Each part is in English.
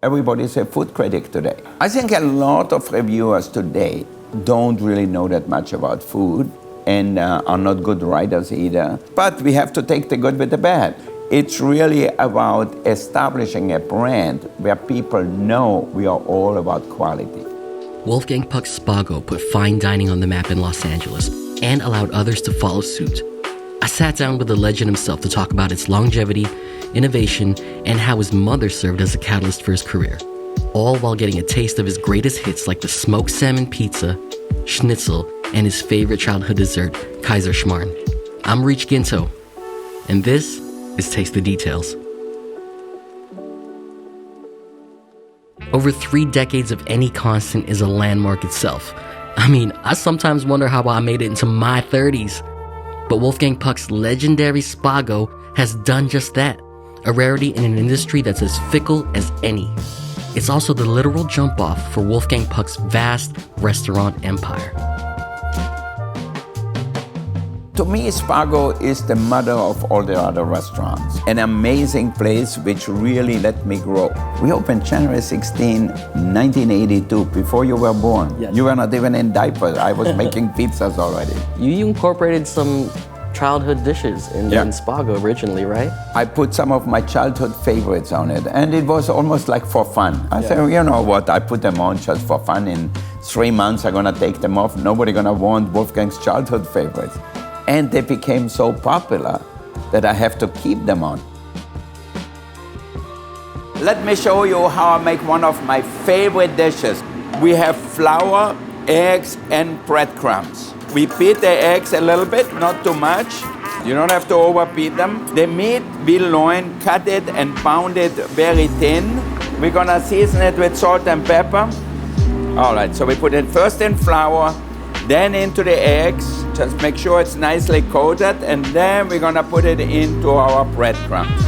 Everybody's a food critic today. I think a lot of reviewers today don't really know that much about food and are not good writers either. But we have to take the good with the bad. It's really about establishing a brand where people know we are all about quality. Wolfgang Puck Spago put fine dining on the map in Los Angeles and allowed others to follow suit. I sat down with the legend himself to talk about its longevity, innovation, and how his mother served as a catalyst for his career, all while getting a taste of his greatest hits like the smoked salmon pizza, schnitzel, and his favorite childhood dessert, Kaiser Schmarrn. I'm Reach Ginto, and this is Taste the Details. Over 3 decades of any constant is a landmark itself. I mean, I sometimes wonder how I made it into my 30s. But Wolfgang Puck's legendary Spago has done just that, a rarity in an industry that's as fickle as any. It's also the literal jump-off for Wolfgang Puck's vast restaurant empire. To me, Spago is the mother of all the other restaurants. An amazing place which really let me grow. We opened January 16, 1982, before you were born. Yes. You were not even in diapers. I was making pizzas already. You incorporated some childhood dishes in Spago originally, right? I put some of my childhood favorites on it, and it was almost like for fun. I said, you know what, I put them on just for fun. In 3 months, I'm gonna take them off. Nobody gonna want Wolfgang's childhood favorites. And they became so popular that I have to keep them on. Let me show you how I make one of my favorite dishes. We have flour, eggs, and breadcrumbs. We beat the eggs a little bit, not too much. You don't have to overbeat them. The meat, we loin, cut it and pound it very thin. We're gonna season it with salt and pepper. All right, so we put it first in flour, then into the eggs. Just make sure it's nicely coated, and then we're gonna put it into our breadcrumbs.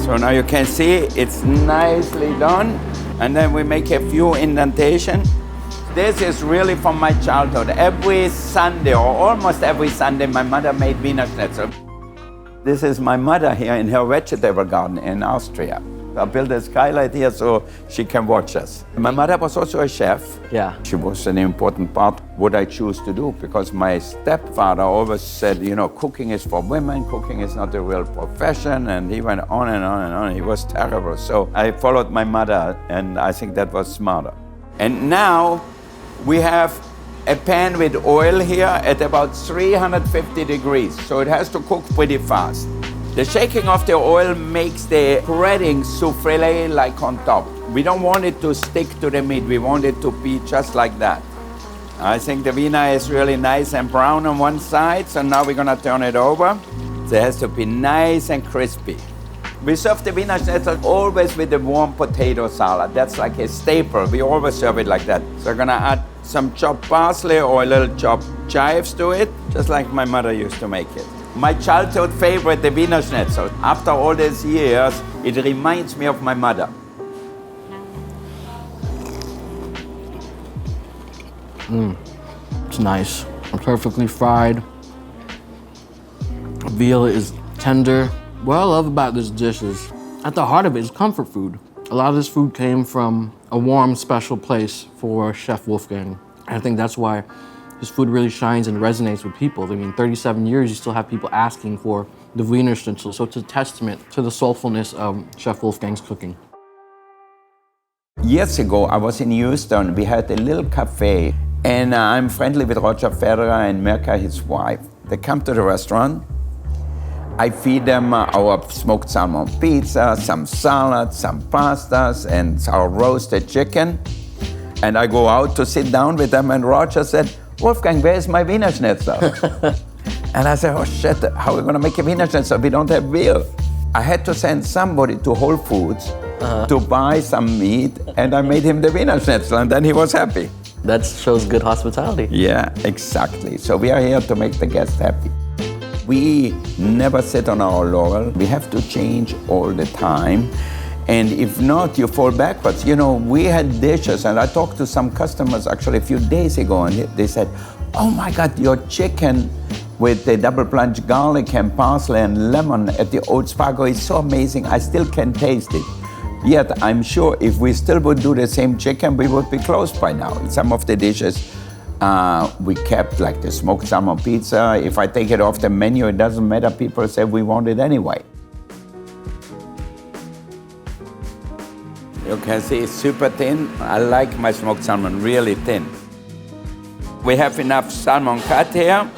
So now you can see it's nicely done, and then we make a few indentations. This is really from my childhood. Every Sunday, or almost every Sunday, my mother made Wiener Schnitzel. This is my mother here in her vegetable garden in Austria. I built a skylight here so she can watch us. My mother was also a chef. Yeah. She was an important part what I choose to do, because my stepfather always said, you know, cooking is for women, cooking is not a real profession, and he went on and on and on. He was terrible. So I followed my mother, and I think that was smarter. And now we have a pan with oil here at about 350 degrees, so it has to cook pretty fast. The shaking of the oil makes the breading soufflé like on top. We don't want it to stick to the meat. We want it to be just like that. I think the Wiener is really nice and brown on one side, so now we're gonna turn it over. So it has to be nice and crispy. We serve the Wiener Schnitzel always with a warm potato salad. That's like a staple. We always serve it like that. So we're gonna add some chopped parsley or a little chopped chives to it, just like my mother used to make it. My childhood favorite, the Wiener Schnitzel. After all these years, it reminds me of my mother. It's nice. Perfectly fried. Veal is tender. What I love about this dish is, at the heart of it is comfort food. A lot of this food came from a warm, special place for Chef Wolfgang. And I think that's why his food really shines and resonates with people. I mean, 37 years, you still have people asking for the Wiener Schnitzel. So it's a testament to the soulfulness of Chef Wolfgang's cooking. Years ago, I was in Houston. We had a little cafe, and I'm friendly with Roger Federer and Mirka, his wife. They come to the restaurant. I feed them our smoked salmon pizza, some salad, some pastas, and our roasted chicken. And I go out to sit down with them, and Roger said, "Wolfgang, where's my Wiener Schnitzel?" And I said, "Oh shit, how are we gonna make a Wiener Schnitzel? We don't have veal." I had to send somebody to Whole Foods to buy some meat, and I made him the Wiener Schnitzel, and then he was happy. That shows good hospitality. Yeah, exactly. So we are here to make the guests happy. We never sit on our laurel. We have to change all the time. And if not, you fall backwards. You know, we had dishes, and I talked to some customers actually a few days ago, and they said, "Oh my God, your chicken with the double plunge garlic and parsley and lemon at the old Spago is so amazing. I still can taste it." Yet I'm sure if we still would do the same chicken, we would be closed by now. Some of the dishes we kept, like the smoked salmon pizza. If I take it off the menu, it doesn't matter. People say we want it anyway. You can see it's super thin. I like my smoked salmon really thin. We have enough salmon cut here.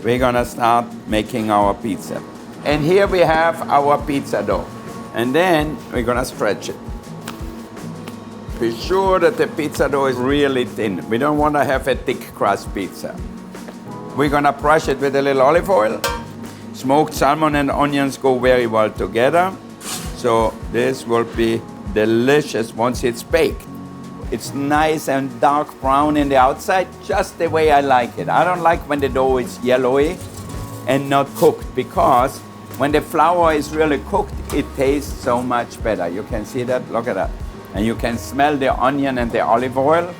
We're gonna start making our pizza. And here we have our pizza dough. And then we're gonna stretch it. Be sure that the pizza dough is really thin. We don't wanna have a thick crust pizza. We're gonna brush it with a little olive oil. Smoked salmon and onions go very well together. So this will be delicious once it's baked. It's nice and dark brown in the outside, just the way I like it. I don't like when the dough is yellowy and not cooked, because when the flour is really cooked, it tastes so much better. You can see that, look at that. And you can smell the onion and the olive oil.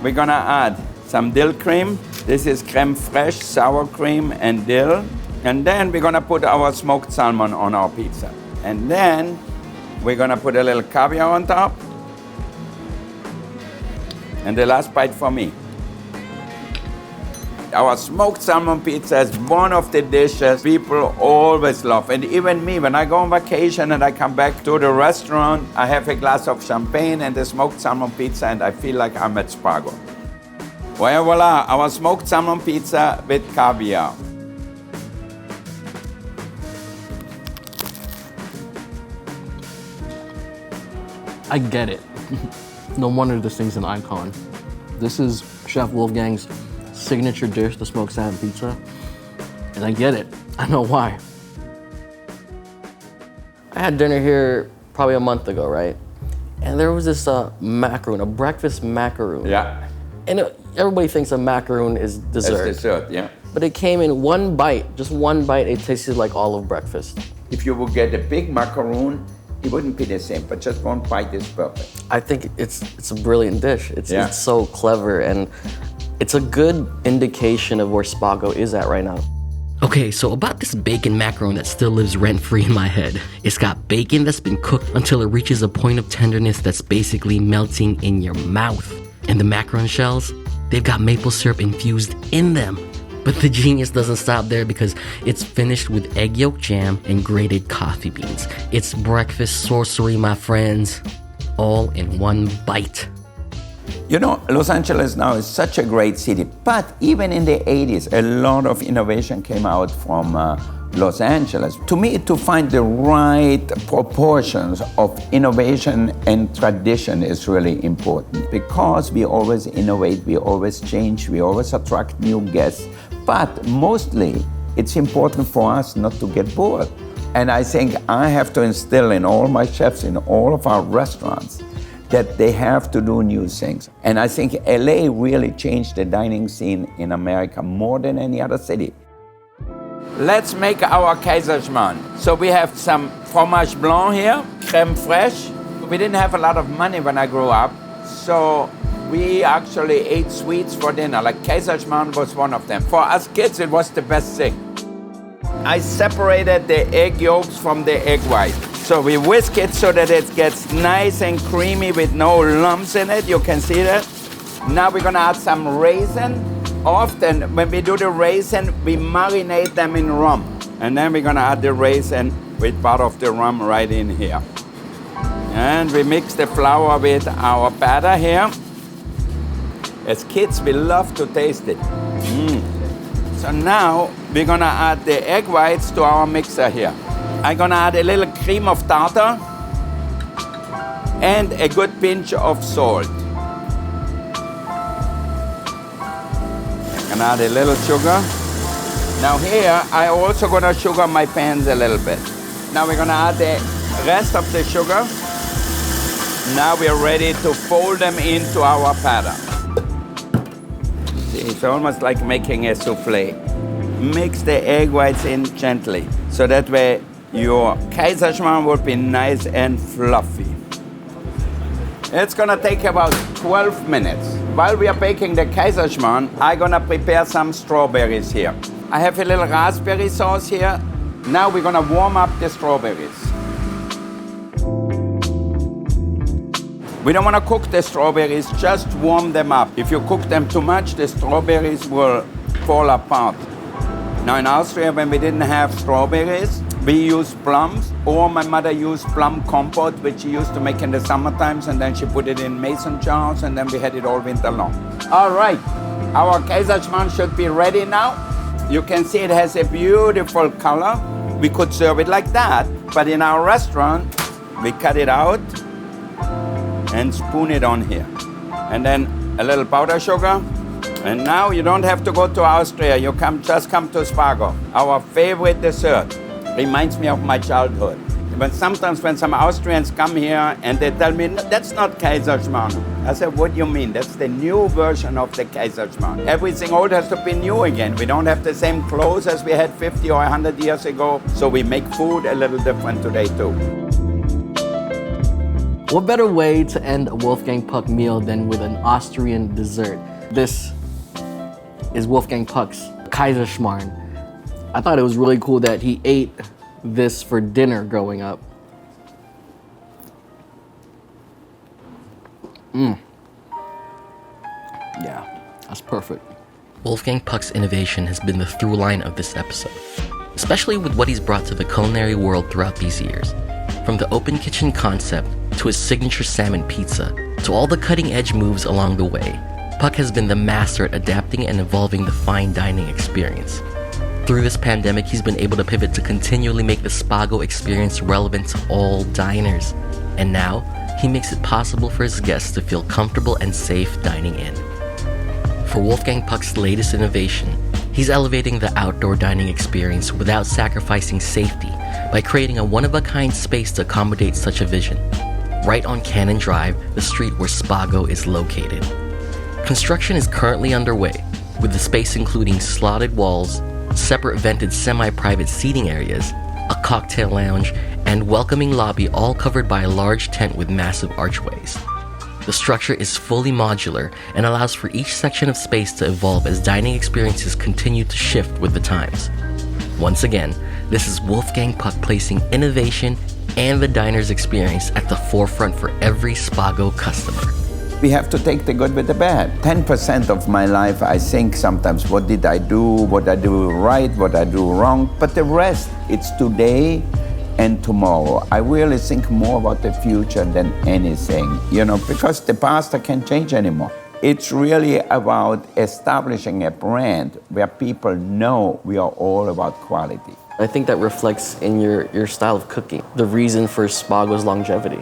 We're gonna add some dill cream. This is creme fraiche, sour cream and dill. And then we're gonna put our smoked salmon on our pizza. And then we're gonna put a little caviar on top. And the last bite for me. Our smoked salmon pizza is one of the dishes people always love. And even me, when I go on vacation and I come back to the restaurant, I have a glass of champagne and the smoked salmon pizza, and I feel like I'm at Spago. Well, voila, our smoked salmon pizza with caviar. I get it. No wonder this thing's an icon. This is Chef Wolfgang's signature dish, the smoked salmon pizza. And I get it. I know why. I had dinner here probably a month ago, right? And there was this macaroon, a breakfast macaroon. Yeah. And everybody thinks a macaroon is dessert. It's dessert, yeah. But it came in one bite, just one bite, it tasted like all of breakfast. If you would get a big macaroon, it wouldn't be the same, but just one bite is perfect. I think it's a brilliant dish. It's so clever, and it's a good indication of where Spago is at right now. Okay, so about this bacon macaron that still lives rent-free in my head. It's got bacon that's been cooked until it reaches a point of tenderness that's basically melting in your mouth. And the macaron shells, they've got maple syrup infused in them. But the genius doesn't stop there, because it's finished with egg yolk jam and grated coffee beans. It's breakfast sorcery, my friends, all in one bite. You know, Los Angeles now is such a great city, but even in the 80s, a lot of innovation came out from Los Angeles. To me, to find the right proportions of innovation and tradition is really important, because we always innovate, we always change, we always attract new guests. But mostly, it's important for us not to get bored. And I think I have to instill in all my chefs, in all of our restaurants, that they have to do new things. And I think LA really changed the dining scene in America more than any other city. Let's make our Kaiserschmarrn. So we have some fromage blanc here, creme fraiche. We didn't have a lot of money when I grew up, so we actually ate sweets for dinner, like Kaiserschmarrn was one of them. For us kids, it was the best thing. I separated the egg yolks from the egg white. So we whisk it so that it gets nice and creamy with no lumps in it. You can see that. Now we're gonna add some raisin. Often when we do the raisin, we marinate them in rum. And then we're gonna add the raisin with part of the rum right in here. And we mix the flour with our batter here. As kids, we love to taste it. So now we're gonna add the egg whites to our mixer here. I'm gonna add a little cream of tartar and a good pinch of salt. I'm gonna add a little sugar. Now here, I also gonna sugar my pans a little bit. Now we're gonna add the rest of the sugar. Now we're ready to fold them into our batter. See, it's almost like making a souffle. Mix the egg whites in gently, so that way your Kaiserschmarrn will be nice and fluffy. It's gonna take about 12 minutes. While we are baking the Kaiserschmarrn, I'm gonna prepare some strawberries here. I have a little raspberry sauce here. Now we're gonna warm up the strawberries. We don't want to cook the strawberries, just warm them up. If you cook them too much, the strawberries will fall apart. Now in Austria, when we didn't have strawberries, we used plums, or my mother used plum compote, which she used to make in the summer times, and then she put it in mason jars, and then we had it all winter long. All right, our Kaiserschmarrn should be ready now. You can see it has a beautiful color. We could serve it like that, but in our restaurant, we cut it out and spoon it on here. And then a little powder sugar. And now you don't have to go to Austria. You just come to Spago. Our favorite dessert. Reminds me of my childhood. But sometimes when some Austrians come here and they tell me, that's not Kaiserschmarrn. I said, what do you mean? That's the new version of the Kaiserschmarrn. Everything old has to be new again. We don't have the same clothes as we had 50 or 100 years ago. So we make food a little different today too. What better way to end a Wolfgang Puck meal than with an Austrian dessert? This is Wolfgang Puck's Kaiserschmarrn. I thought it was really cool that he ate this for dinner growing up. Yeah, that's perfect. Wolfgang Puck's innovation has been the through line of this episode, especially with what he's brought to the culinary world throughout these years. From the open kitchen concept to his signature salmon pizza, to all the cutting edge moves along the way, Puck has been the master at adapting and evolving the fine dining experience. Through this pandemic, he's been able to pivot to continually make the Spago experience relevant to all diners. And now, he makes it possible for his guests to feel comfortable and safe dining in. For Wolfgang Puck's latest innovation, he's elevating the outdoor dining experience without sacrificing safety by creating a one-of-a-kind space to accommodate such a vision. Right on Cannon Drive, the street where Spago is located. Construction is currently underway, with the space including slotted walls, separate vented semi-private seating areas, a cocktail lounge, and welcoming lobby, all covered by a large tent with massive archways. The structure is fully modular and allows for each section of space to evolve as dining experiences continue to shift with the times. Once again, this is Wolfgang Puck placing innovation and the diner's experience at the forefront for every Spago customer. We have to take the good with the bad. 10% of my life, I think sometimes, what did I do, what I do right, what I do wrong. But the rest, it's today and tomorrow. I really think more about the future than anything, because the past I can't change anymore. It's really about establishing a brand where people know we are all about quality. I think that reflects in your style of cooking, the reason for Spago's longevity.